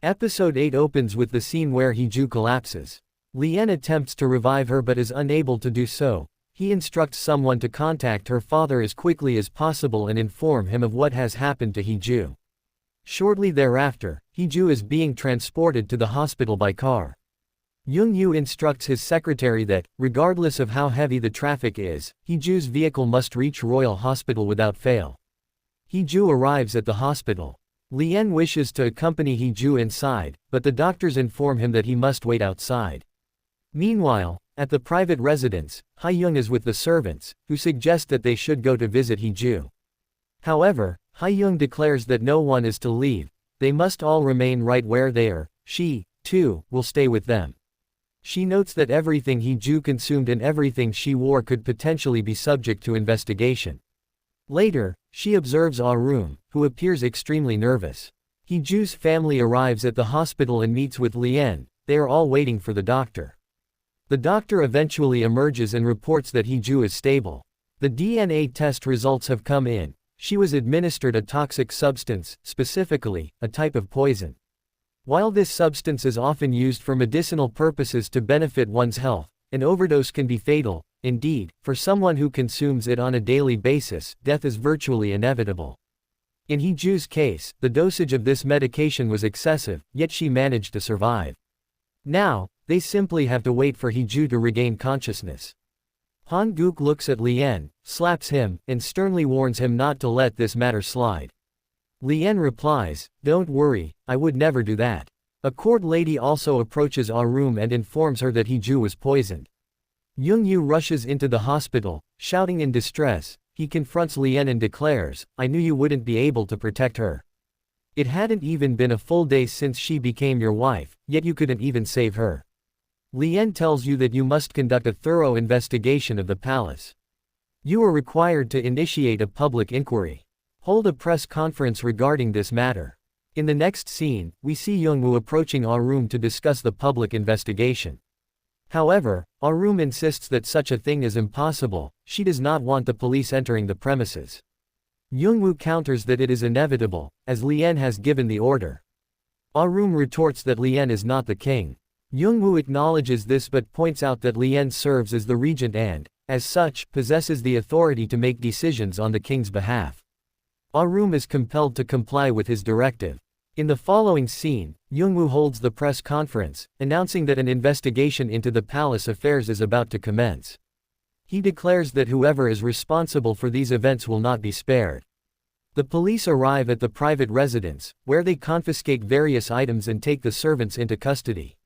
Episode 8 opens with the scene where Hui Ju collapses. Lee-en attempts to revive her but is unable to do so. He instructs someone to contact her father as quickly as possible and inform him of what has happened to Hui Ju. Shortly thereafter, Hui Ju is being transported to the hospital by car. Yoo instructs his secretary that, regardless of how heavy the traffic is, Hui Ju's vehicle must reach Royal Hospital without fail. Hui Ju arrives at the hospital. Lee-en wishes to accompany Hui Ju inside, but the doctors inform him that he must wait outside. Meanwhile, at the private residence, Hae-young is with the servants, who suggest that they should go to visit Hui Ju. However, Hae-young declares that no one is to leave, they must all remain right where they are. She, too, will stay with them. She notes that everything Hui Ju consumed and everything she wore could potentially be subject to investigation. Later, she observes Ah-room, who appears extremely nervous. Hui Ju's family arrives at the hospital and meets with Lee-en. They are all waiting for the doctor. The doctor eventually emerges and reports that Hui Ju is stable. The DNA test results have come in. She was administered a toxic substance, specifically, a type of poison. While this substance is often used for medicinal purposes to benefit one's health, an overdose can be fatal. Indeed, for someone who consumes it on a daily basis, death is virtually inevitable. In Hui Ju's case, the dosage of this medication was excessive, yet she managed to survive. Now, they simply have to wait for Hui Ju to regain consciousness. Han-guk looks at Lee-en, slaps him, and sternly warns him not to let this matter slide. Lee-en replies, "Don't worry, I would never do that." A court lady also approaches Ah-room and informs her that Hui Ju was poisoned. Young-yu rushes into the hospital, shouting in distress. He confronts Lee-en and declares, "I knew you wouldn't be able to protect her. It hadn't even been a full day since she became your wife, yet you couldn't even save her. Lee-en tells you that you must conduct a thorough investigation of the palace. You are required to initiate a public inquiry. Hold a press conference regarding this matter." In the next scene, we see Young-woo approaching Ah-room to discuss the public investigation. However, Ah-room insists that such a thing is impossible. She does not want the police entering the premises. Young-woo counters that it is inevitable, as Lee-en has given the order. Ah-room retorts that Lee-en is not the king. Young-woo acknowledges this but points out that Lee-en serves as the regent and, as such, possesses the authority to make decisions on the king's behalf. Ah-room is compelled to comply with his directive. In the following scene, Young-woo holds the press conference, announcing that an investigation into the palace affairs is about to commence. He declares that whoever is responsible for these events will not be spared. The police arrive at the private residence, where they confiscate various items and take the servants into custody.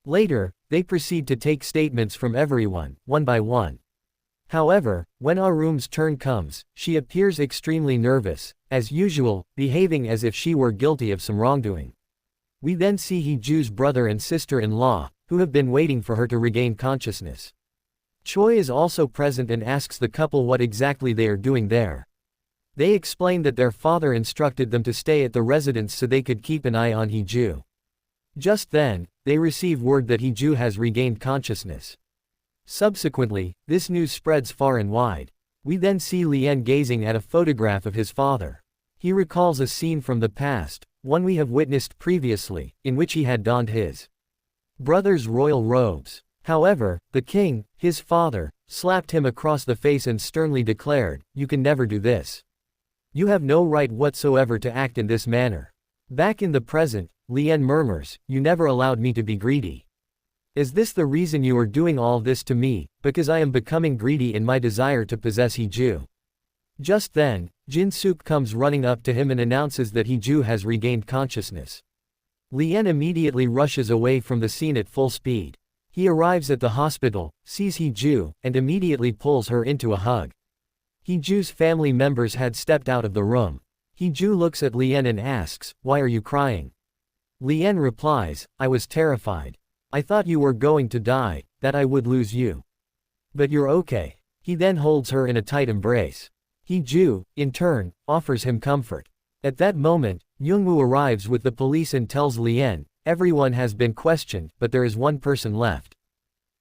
Later, they proceed to take statements from everyone, one by one. However, when Ah-room's turn comes, she appears extremely nervous, as usual, behaving as if she were guilty of some wrongdoing. We then see Hui Ju's brother and sister-in-law, who have been waiting for her to regain consciousness. Choi is also present and asks the couple what exactly they are doing there. They explain that their father instructed them to stay at the residence so they could keep an eye on Hui Ju. Just then, they receive word that Hui Ju has regained consciousness. Subsequently, this news spreads far and wide. We then see Lee-en gazing at a photograph of his father. He recalls a scene from the past, one we have witnessed previously, in which he had donned his brother's royal robes. However, the king, his father, slapped him across the face and sternly declared, "You can never do this. You have no right whatsoever to act in this manner." Back in the present, Lee-en murmurs, "You never allowed me to be greedy. Is this the reason you are doing all this to me, because I am becoming greedy in my desire to possess Hui Ju?" Just then, Jin-suk comes running up to him and announces that Hui Ju has regained consciousness. Lee-en immediately rushes away from the scene at full speed. He arrives at the hospital, sees Hui Ju, and immediately pulls her into a hug. Hui Ju's family members had stepped out of the room. Hui Ju looks at Lee-en and asks, "Why are you crying?" Lee-en replies, "I was terrified. I thought you were going to die, that I would lose you. But you're okay." He then holds her in a tight embrace. Hui Ju, in turn, offers him comfort. At that moment, Young-woo arrives with the police and tells Lee-en, "Everyone has been questioned, but there is one person left."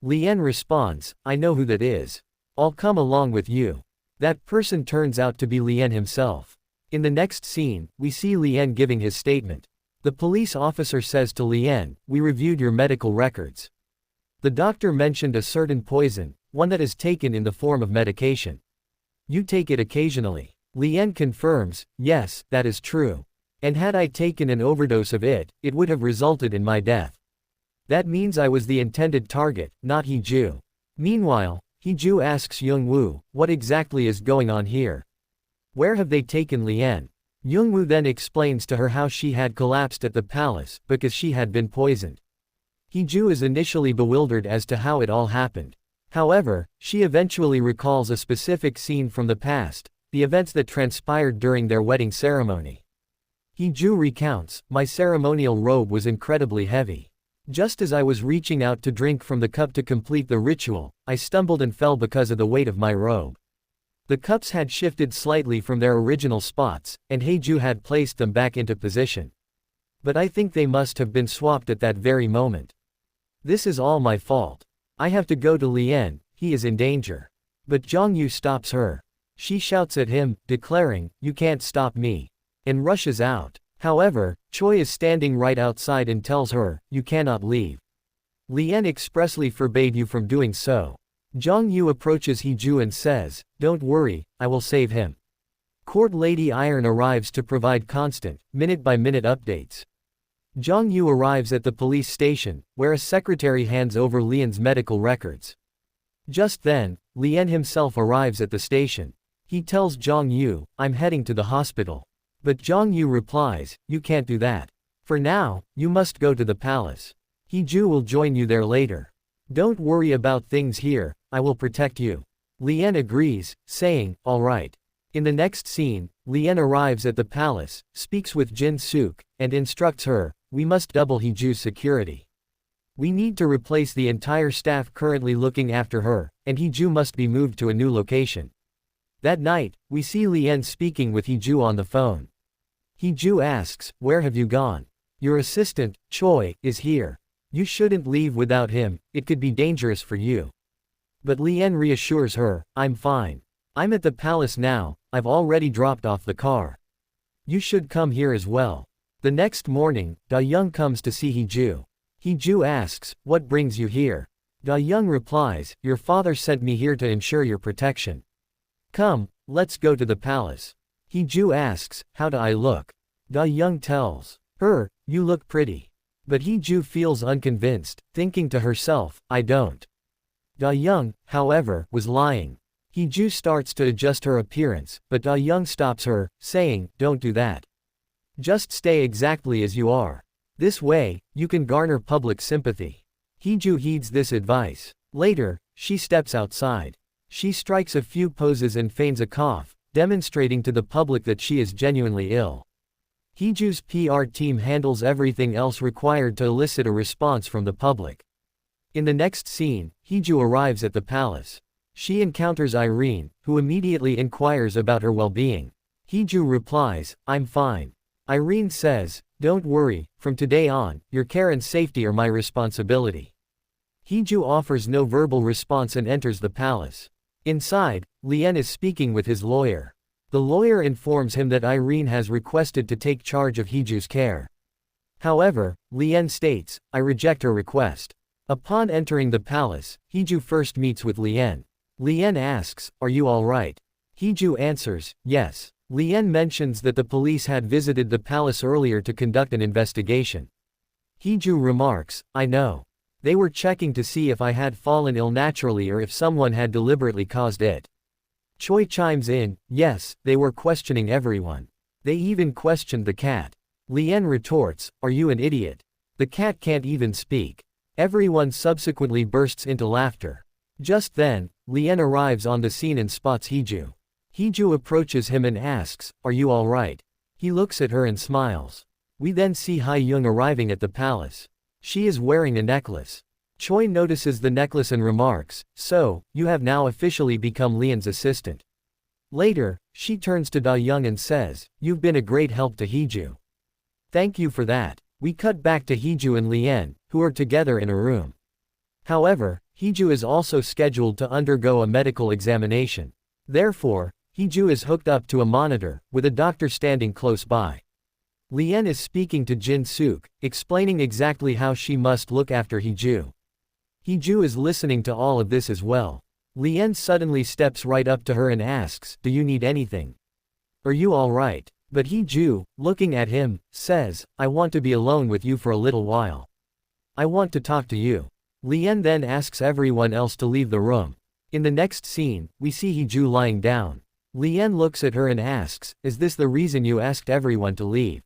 Lee-en responds, "I know who that is. I'll come along with you." That person turns out to be Lee-en himself. In the next scene, we see Lee-en giving his statement. The police officer says to Lien, "We reviewed your medical records. The doctor mentioned a certain poison, one that is taken in the form of medication. You take it occasionally." Lien confirms, "Yes, that is true. And had I taken an overdose of it, it would have resulted in my death. That means I was the intended target, not Hui Ju." Meanwhile, Hui Ju asks Young-woo, "What exactly is going on here? Where have they taken Lien?" Young-woo then explains to her how she had collapsed at the palace, because she had been poisoned. Hui Ju is initially bewildered as to how it all happened. However, she eventually recalls a specific scene from the past, the events that transpired during their wedding ceremony. Hui Ju recounts, "My ceremonial robe was incredibly heavy. Just as I was reaching out to drink from the cup to complete the ritual, I stumbled and fell because of the weight of my robe. The cups had shifted slightly from their original spots, and Hui Ju had placed them back into position. But I think they must have been swapped at that very moment. This is all my fault. I have to go to Lien, he is in danger." But Jong-yu stops her. She shouts at him, declaring, "You can't stop me," and rushes out. However, Choi is standing right outside and tells her, "You cannot leave. Lien expressly forbade you from doing so." Jong-yu approaches Hui Ju and says, "Don't worry, I will save him." Court Lady Iron arrives to provide constant, minute-by-minute updates. Jong-yu arrives at the police station, where a secretary hands over Lien's medical records. Just then, Lien himself arrives at the station. He tells Jong-yu, "I'm heading to the hospital." But Jong-yu replies, "You can't do that. For now, you must go to the palace. Hui Ju will join you there later. Don't worry about things here, I will protect you." Lien agrees, saying, "All right." In the next scene, Lien arrives at the palace, speaks with Jin Suk, and instructs her, "We must double Hui Ju's security. We need to replace the entire staff currently looking after her, and Hui Ju must be moved to a new location." That night, we see Lien speaking with Hui Ju on the phone. Hui Ju asks, "Where have you gone? Your assistant, Choi, is here. You shouldn't leave without him, it could be dangerous for you." But Lien reassures her, "I'm fine. I'm at the palace now, I've already dropped off the car. You should come here as well." The next morning, Da-young comes to see Hui Ju. Hui Ju asks, "What brings you here?" Da-young replies, "Your father sent me here to ensure your protection. Come, let's go to the palace." Hui Ju asks, "How do I look?" Da-young tells her, "You look pretty." But Hui Ju feels unconvinced, thinking to herself, "I don't." Da-young, however, was lying. Hui Ju starts to adjust her appearance, but Da-young stops her, saying, "Don't do that. Just stay exactly as you are. This way, you can garner public sympathy." Hui Ju heeds this advice. Later, she steps outside. She strikes a few poses and feigns a cough, demonstrating to the public that she is genuinely ill. Hui Ju's PR team handles everything else required to elicit a response from the public. In the next scene, Hui Ju arrives at the palace. She encounters Irene, who immediately inquires about her well-being. Hui Ju replies, "I'm fine." Irene says, "Don't worry, from today on, your care and safety are my responsibility." Hui Ju offers no verbal response and enters the palace. Inside, Lien is speaking with his lawyer. The lawyer informs him that Irene has requested to take charge of Hui Ju's care. However, Lien states, "I reject her request." Upon entering the palace, Hui Ju first meets with Lien. Lien asks, "Are you all right?" Hui Ju answers, "Yes." Lien mentions that the police had visited the palace earlier to conduct an investigation. Hui Ju remarks, "I know. They were checking to see if I had fallen ill naturally or if someone had deliberately caused it." Choi chimes in, "Yes, they were questioning everyone. They even questioned the cat." Lien retorts, "Are you an idiot? The cat can't even speak." Everyone subsequently bursts into laughter. Just then, Lien arrives on the scene and spots Hui Ju. Hui Ju approaches him and asks, "Are you all right?" He looks at her and smiles. We then see Ha-young arriving at the palace. She is wearing a necklace. Choi notices the necklace and remarks, "So, you have now officially become Lien's assistant." Later, she turns to Da-young and says, "You've been a great help to Hui Ju. Thank you for that." We cut back to Hui Ju and Lien, who are together in a room. However, Hui Ju is also scheduled to undergo a medical examination. Therefore, Hui Ju is hooked up to a monitor, with a doctor standing close by. Lee-en is speaking to Jin-sook, explaining exactly how she must look after Hee-ju. Hee-ju is listening to all of this as well. Lee-en suddenly steps right up to her and asks, "Do you need anything? Are you alright?" But Hee-ju, looking at him, says, "I want to be alone with you for a little while. I want to talk to you." Lee-en then asks everyone else to leave the room. In the next scene, we see Hee-ju lying down. Lee-en looks at her and asks, "Is this the reason you asked everyone to leave?"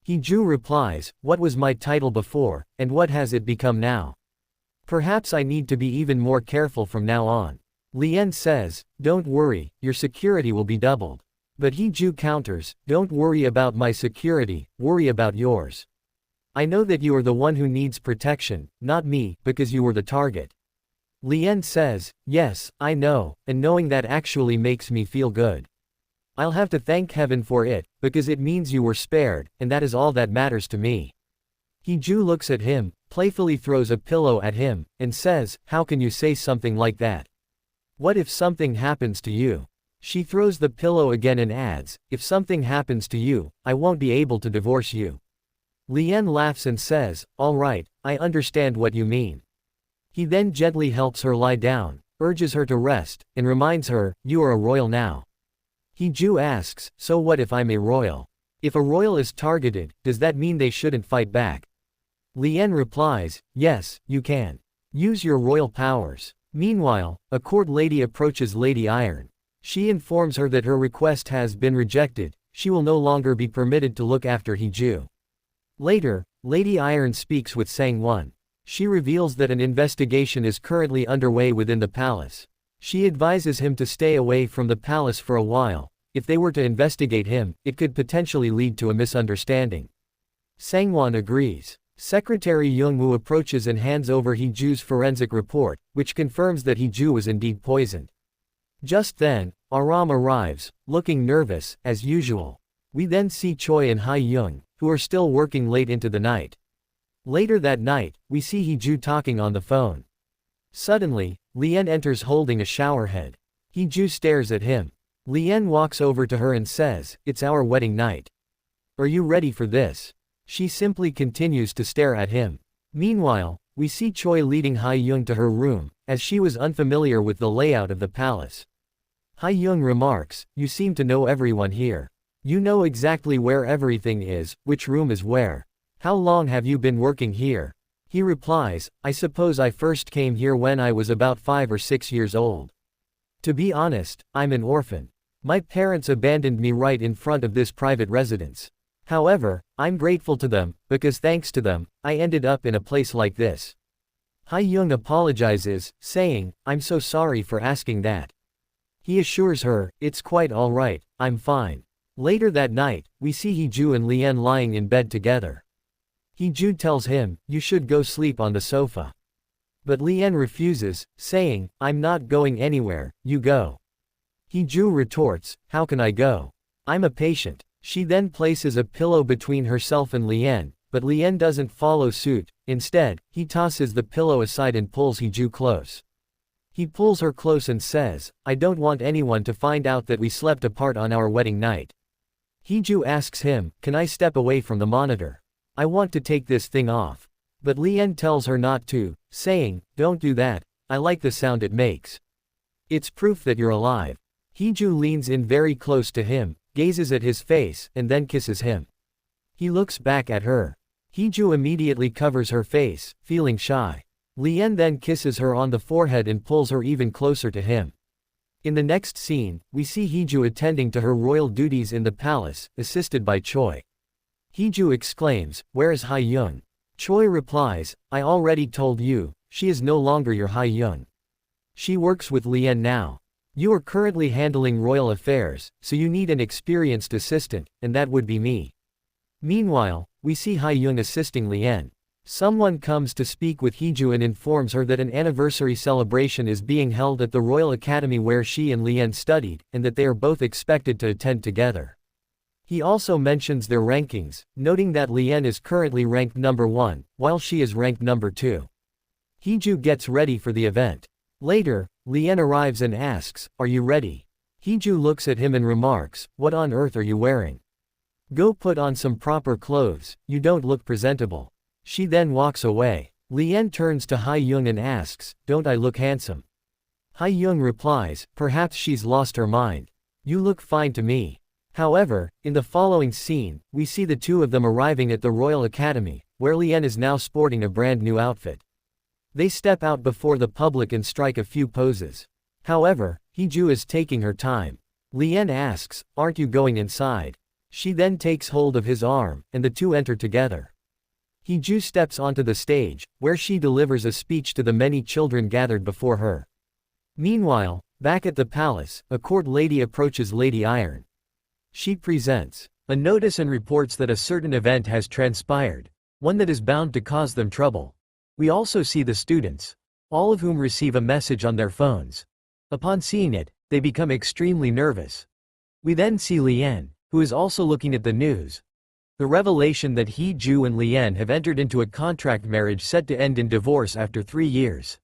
Hee-ju replies, "What was my title before, and what has it become now? Perhaps I need to be even more careful from now on." Lee-en says, "Don't worry, your security will be doubled." But Hee-ju counters, "Don't worry about my security, worry about yours. I know that you are the one who needs protection, not me, because you were the target." Lee-en says, "Yes, I know, and knowing that actually makes me feel good. I'll have to thank heaven for it, because it means you were spared, and that is all that matters to me." Hee-ju looks at him, playfully throws a pillow at him, and says, "How can you say something like that? What if something happens to you?" She throws the pillow again and adds, "If something happens to you, I won't be able to divorce you." Lee-en laughs and says, "All right, I understand what you mean." He then gently helps her lie down, urges her to rest, and reminds her, "You are a royal now." Hee-ju asks, "So what if I'm a royal? If a royal is targeted, does that mean they shouldn't fight back?" Lee-en replies, "Yes, you can. Use your royal powers." Meanwhile, a court lady approaches Lady Iron. She informs her that her request has been rejected, she will no longer be permitted to look after Hee-ju. Later, Lady Iron speaks with Sang-won. She reveals that an investigation is currently underway within the palace. She advises him to stay away from the palace for a while. If they were to investigate him, it could potentially lead to a misunderstanding. Sang-won agrees. Secretary Young-woo approaches and hands over Hee-ju's forensic report, which confirms that Hee-ju was indeed poisoned. Just then, Aram arrives, looking nervous, as usual. We then see Choi and Ha-young, who are still working late into the night. Later that night, we see Hee-ju talking on the phone. Suddenly, Lee-en enters holding a showerhead. Hee-ju stares at him. Lee-en walks over to her and says, "It's our wedding night. Are you ready for this?" She simply continues to stare at him. Meanwhile, we see Choi leading Ha-young to her room, as she was unfamiliar with the layout of the palace. Ha-young remarks, "You seem to know everyone here. You know exactly where everything is, which room is where. How long have you been working here?" He replies, "I suppose I first came here when I was about 5 or 6 years old. To be honest, I'm an orphan. My parents abandoned me right in front of this private residence. However, I'm grateful to them, because thanks to them, I ended up in a place like this." Ha-young apologizes, saying, "I'm so sorry for asking that." He assures her, "It's quite alright, I'm fine." Later that night, we see Hee-ju and Lee-en lying in bed together. Hee-ju tells him, "You should go sleep on the sofa." But Lee-en refuses, saying, "I'm not going anywhere, you go." Hee-ju retorts, "How can I go? I'm a patient." She then places a pillow between herself and Lee-en, but Lee-en doesn't follow suit. Instead, he tosses the pillow aside and pulls Hee-ju close. He pulls her close and says, "I don't want anyone to find out that we slept apart on our wedding night." Hee-ju asks him, "Can I step away from the monitor? I want to take this thing off." But Lee-en tells her not to, saying, "Don't do that, I like the sound it makes. It's proof that you're alive." Hee-ju leans in very close to him, gazes at his face, and then kisses him. He looks back at her. Hee-ju immediately covers her face, feeling shy. Lee-en then kisses her on the forehead and pulls her even closer to him. In the next scene, we see Hee-ju attending to her royal duties in the palace, assisted by Choi. Hee-ju exclaims, "Where is Ha-young?" Choi replies, "I already told you, she is no longer your Ha-young. She works with Lee-en now. You are currently handling royal affairs, so you need an experienced assistant, and that would be me." Meanwhile, we see Ha-young assisting Lee-en. Someone comes to speak with Hee-ju and informs her that an anniversary celebration is being held at the Royal Academy where she and Lee-en studied, and that they are both expected to attend together. He also mentions their rankings, noting that Lee-en is currently ranked number 1, while she is ranked number 2. Hee-ju gets ready for the event. Later, Lee-en arrives and asks, "Are you ready?" Hee-ju looks at him and remarks, "What on earth are you wearing?" Go put on some proper clothes, you don't look presentable. She then walks away. Lee-en turns to Ha-young and asks, don't I look handsome? Ha-young replies, perhaps she's lost her mind. You look fine to me. However, in the following scene, we see the two of them arriving at the Royal Academy, where Lee-en is now sporting a brand new outfit. They step out before the public and strike a few poses. However, Hee-ju is taking her time. Lee-en asks, aren't you going inside? She then takes hold of his arm, and the two enter together. Hee-ju steps onto the stage, where she delivers a speech to the many children gathered before her. Meanwhile, back at the palace, a court lady approaches Lady Iron. She presents a notice and reports that a certain event has transpired, one that is bound to cause them trouble. We also see the students, all of whom receive a message on their phones. Upon seeing it, they become extremely nervous. We then see Lee-en, who is also looking at the news. The revelation that Hee-ju and Lee-en have entered into a contract marriage set to end in divorce after 3 years.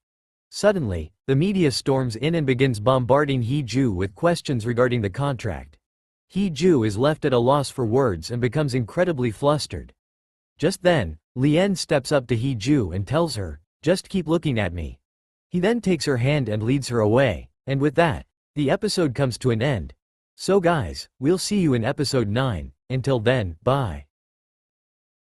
Suddenly, the media storms in and begins bombarding Hee-ju with questions regarding the contract. Hee-ju is left at a loss for words and becomes incredibly flustered. Just then, Lee-en steps up to Hee-ju and tells her, just keep looking at me. He then takes her hand and leads her away, and with that, the episode comes to an end. So guys, we'll see you in episode 9, until then, bye.